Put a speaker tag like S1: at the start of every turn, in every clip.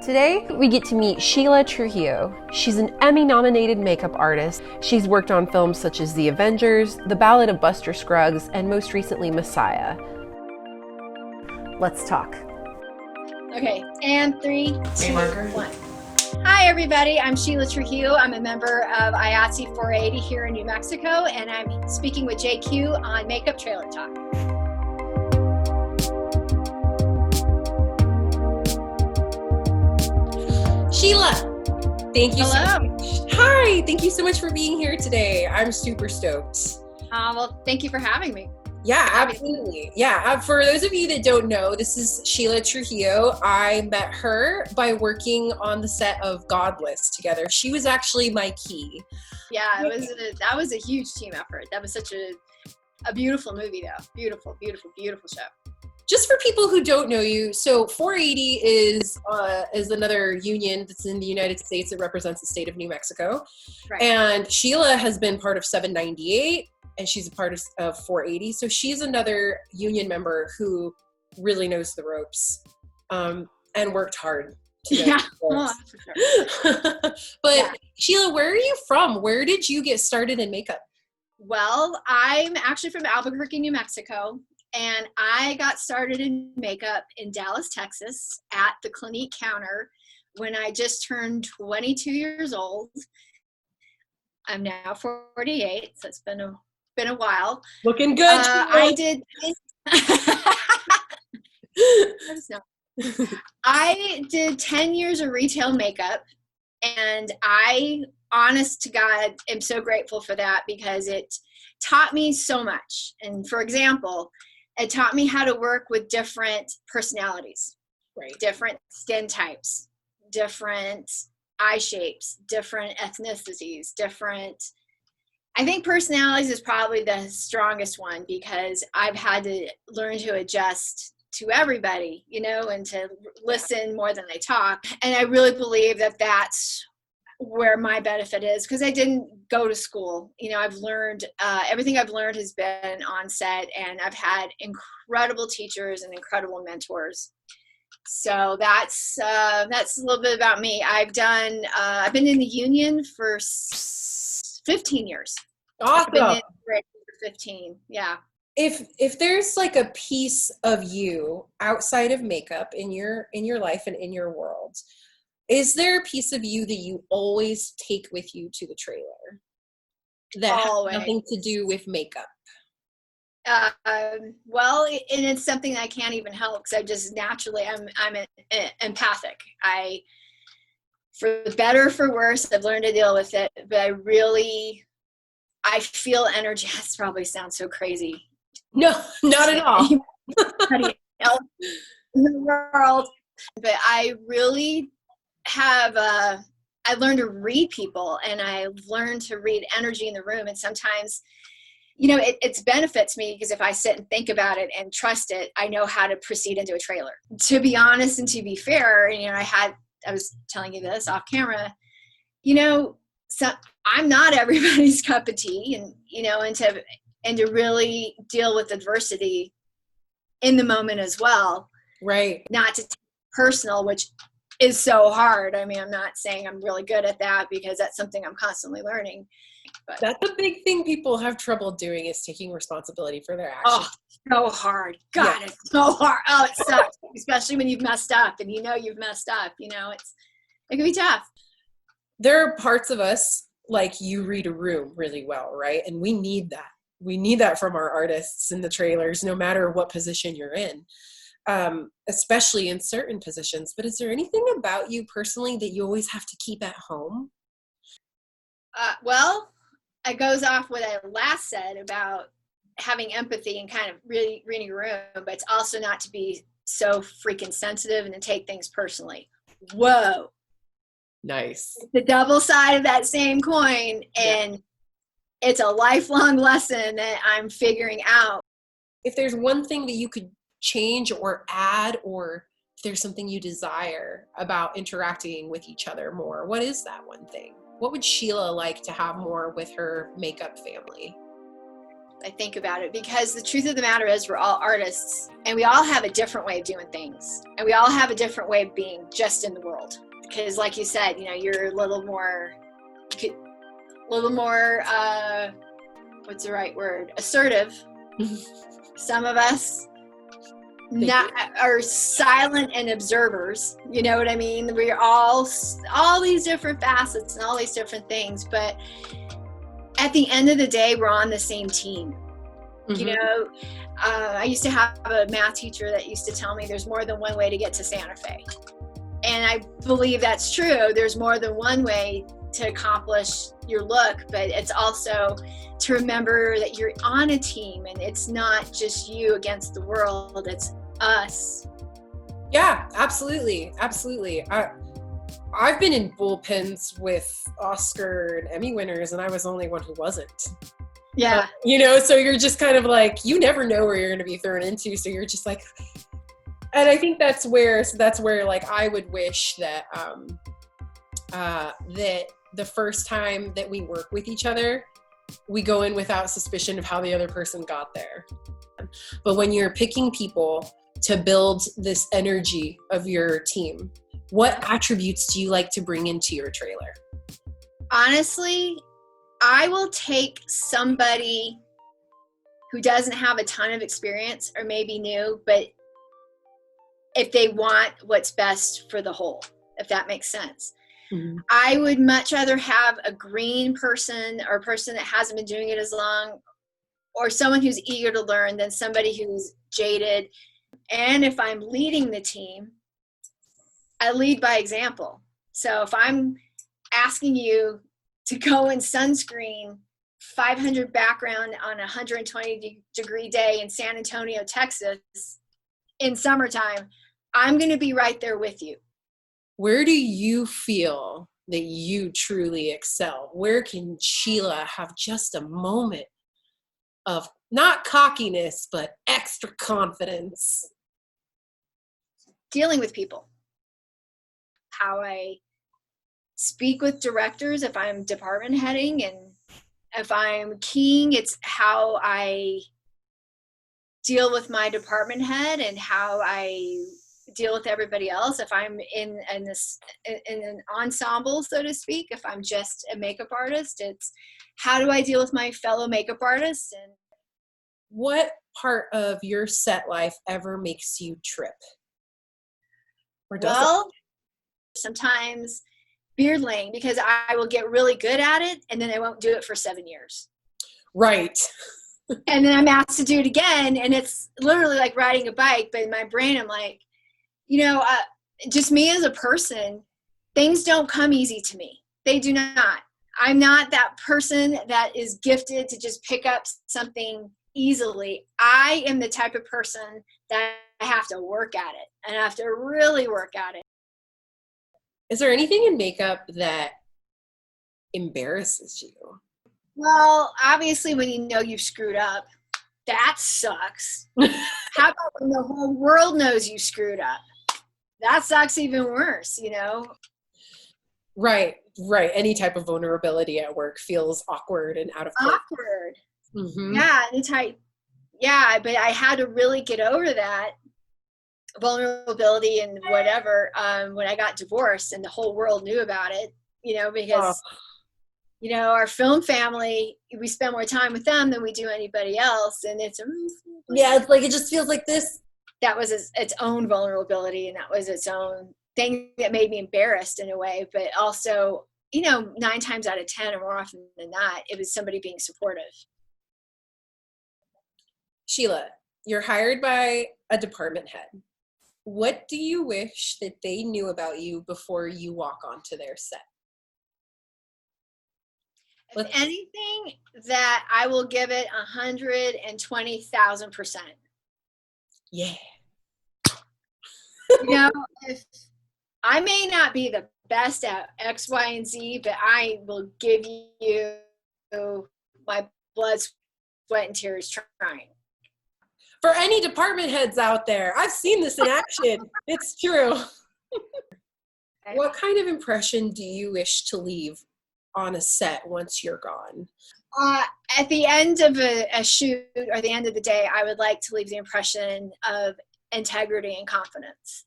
S1: Today, we get to meet Sheila Trujillo. She's an Emmy-nominated makeup artist. She's worked on films such as The Avengers, The Ballad of Buster Scruggs, and most recently, Messiah. Let's talk.
S2: Okay, and 3, 2,
S1: marker.
S2: 1. Hi everybody, I'm Sheila Trujillo. I'm a member of IATSE 480 here in New Mexico, and I'm speaking with JQ on Makeup Trailer Talk.
S1: Sheila, thank you
S2: Hello.
S1: so much. Hi, thank you so much for being here today. I'm super stoked.
S2: Well, thank you for having me.
S1: Yeah, absolutely. Yeah, for those of you that don't know, this is Sheila Trujillo. I met her by working on the set of Godless together. She was actually my key.
S2: Yeah, that was a huge team effort. That was such a beautiful movie, though. Beautiful, beautiful, beautiful show.
S1: Just for people who don't know you, so 480 is another union that's in the United States that represents the state of New Mexico.
S2: Right.
S1: And Sheila has been part of 798, and she's a part of 480. So she's another union member who really knows the ropes and worked hard to know the ropes.
S2: That's for sure.
S1: But
S2: Yeah.
S1: Sheila, where are you from? Where did you get started in makeup?
S2: Well, I'm actually from Albuquerque, New Mexico. And I got started in makeup in Dallas, Texas at the Clinique counter when I just turned 22 years old. I'm now 48, so it's been a while.
S1: Looking good.
S2: I did I did 10 years of retail makeup, and I, honest to God, am so grateful for that because it taught me so much. And for example, it taught me how to work with different personalities,
S1: right?
S2: Different skin types, different eye shapes, different ethnicities, I think personalities is probably the strongest one because I've had to learn to adjust to everybody, and to listen more than I talk. And I really believe that that's where my benefit is because I didn't go to school. I've learned everything I've learned has been on set, and I've had incredible teachers and incredible mentors. So that's a little bit about me. I've been in the union for 15 years.
S1: Awesome.
S2: I've been in for 15. Yeah.
S1: If there's like a piece of you outside of makeup in your life and in your world, is there a piece of you that you always take with you to the trailer that
S2: Always.
S1: has nothing to do with makeup?
S2: Well, and it's something I can't even help because I just naturally, I'm empathic. For better or for worse, I've learned to deal with it, but I feel energy. That probably sounds so crazy.
S1: No, not at all.
S2: Anybody else in the world, but I really have I learned to read people, and I learned to read energy in the room. And sometimes, it's benefits me because if I sit and think about it and trust it, I know how to proceed into a trailer. To be honest and to be fair, I was telling you this off camera, so I'm not everybody's cup of tea, and to really deal with adversity in the moment as well.
S1: Right.
S2: Not to take it personal, which is so hard. I mean, I'm not saying I'm really good at that because that's something I'm constantly learning. But
S1: that's a big thing people have trouble doing is taking responsibility for their actions.
S2: Oh, so hard. God, yeah. It's so hard. Oh, it sucks, especially when you've messed up and you've messed up. It can be tough.
S1: There are parts of us, like you read a room really well, right? And we need that. We need that from our artists in the trailers, no matter what position you're in. Especially in certain positions. But is there anything about you personally that you always have to keep at home?
S2: Well, it goes off what I last said about having empathy and kind of really reading a room, but it's also not to be so freaking sensitive and to take things personally. Whoa.
S1: Nice.
S2: The double side of that same coin, and it's a lifelong lesson that I'm figuring out.
S1: If there's one thing that you could change or add, or if there's something you desire about interacting with each other more, what is that one thing? What would Sheila like to have more with her makeup family?
S2: I think about it, because the truth of the matter is we're all artists and we all have a different way of doing things. And we all have a different way of being just in the world. Because like you said, you know, you're a little more, what's the right word? Assertive. Some of us are silent and observers. You know what I mean? We're all these different facets and all these different things. But at the end of the day, we're on the same team. Mm-hmm. You know, I used to have a math teacher that used to tell me there's more than one way to get to Santa Fe. And I believe that's true. There's more than one way to accomplish your look, but it's also to remember that you're on a team and it's not just you against the world, it's us.
S1: Yeah, absolutely. Absolutely. I've been in bullpens with Oscar and Emmy winners, and I was the only one who wasn't.
S2: Yeah.
S1: You know, so you're just kind of like, you never know where you're going to be thrown into. So you're just like, and I think that's where like I would wish that, that the first time that we work with each other, we go in without suspicion of how the other person got there. But when you're picking people to build this energy of your team, what attributes do you like to bring into your trailer?
S2: Honestly, I will take somebody who doesn't have a ton of experience or maybe new, but if they want what's best for the whole, if that makes sense. Mm-hmm. I would much rather have a green person or a person that hasn't been doing it as long, or someone who's eager to learn, than somebody who's jaded. And if I'm leading the team, I lead by example. So if I'm asking you to go in sunscreen, 500 background on a 120-degree day in San Antonio, Texas, in summertime, I'm going to be right there with you.
S1: Where do you feel that you truly excel? Where can Sheila have just a moment of not cockiness, but extra confidence?
S2: Dealing with people. How I speak with directors if I'm department heading, and if I'm keying, it's how I deal with my department head and how I deal with everybody else. If I'm in an ensemble, so to speak, if I'm just a makeup artist, it's how do I deal with my fellow makeup artists? And
S1: what part of your set life ever makes you trip? Or does it?
S2: Sometimes beard laying, because I will get really good at it and then I won't do it for 7 years.
S1: Right.
S2: And then I'm asked to do it again, and it's literally like riding a bike, but in my brain I'm like, you know, just me as a person, things don't come easy to me. They do not. I'm not that person that is gifted to just pick up something easily. I am the type of person that I have to work at it, and I have to really work at it.
S1: Is there anything in makeup that embarrasses you?
S2: Well, obviously when you know you've screwed up, that sucks. How about when the whole world knows you screwed up? That sucks even worse, you know?
S1: Right. Any type of vulnerability at work feels awkward and out of place.
S2: Awkward.
S1: Mm-hmm.
S2: Yeah, but I had to really get over that vulnerability and whatever when I got divorced and the whole world knew about it, you know, because you know, our film family, we spend more time with them than we do anybody else, and it's
S1: like it just feels like this.
S2: That was its own vulnerability, and that was its own thing that made me embarrassed in a way, but also, you know, 9 times out of 10 or more often than not, it was somebody being supportive.
S1: Sheila, you're hired by a department head. What do you wish that they knew about you before you walk onto their set?
S2: If anything, that I will give it 120,000%.
S1: Yeah.
S2: You know, if I may not be the best at X, Y, and Z, but I will give you my blood, sweat, and tears trying.
S1: For any department heads out there, I've seen this in action. It's true. What kind of impression do you wish to leave on a set once you're gone?
S2: At the end of a shoot or the end of the day, I would like to leave the impression of integrity and confidence.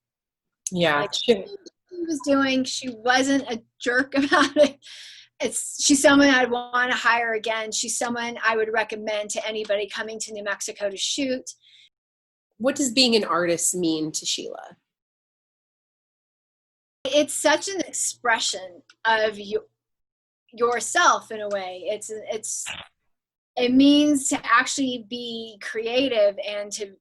S1: Yeah.
S2: Like she was doing, she wasn't a jerk about it. She's someone I'd want to hire again. She's someone I would recommend to anybody coming to New Mexico to shoot.
S1: What does being an artist mean to Sheila?
S2: It's such an expression of yourself in a way. It means to actually be creative and to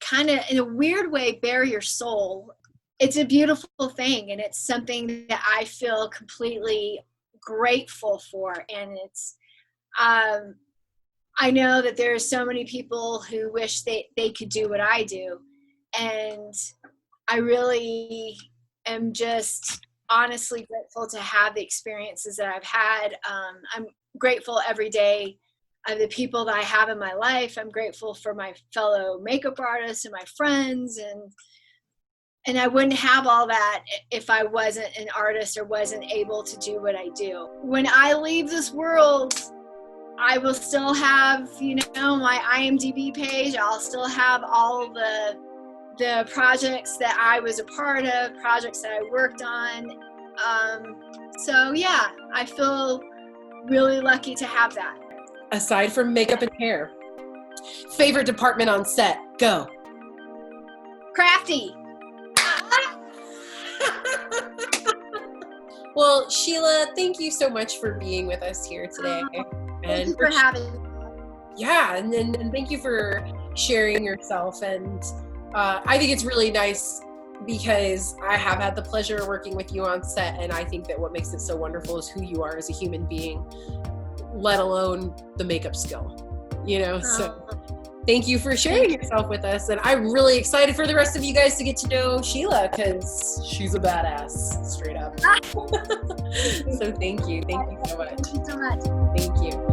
S2: kind of, in a weird way, bare your soul. It's a beautiful thing, and it's something that I feel completely grateful for. And it's, I know that there are so many people who wish they could do what I do. And I really am just honestly grateful to have the experiences that I've had. I'm grateful every day of the people that I have in my life. I'm grateful for my fellow makeup artists and my friends, and I wouldn't have all that if I wasn't an artist or wasn't able to do what I do. When I leave this world, I will still have, my IMDb page. I'll still have all the projects that I was a part of, projects that I worked on. So yeah, I feel really lucky to have that.
S1: Aside from makeup and hair, favorite department on set, go.
S2: Crafty.
S1: Well, Sheila, thank you so much for being with us here today.
S2: Thank you for having me.
S1: Yeah, and thank you for sharing yourself. And I think it's really nice because I have had the pleasure of working with you on set, and I think that what makes it so wonderful is who you are as a human being, let alone the makeup skill, so thank you for sharing yourself with us. And I'm really excited for the rest of you guys to get to know Sheila, because she's a badass, straight up. So thank you so much.
S2: Thank you so much.
S1: Thank you.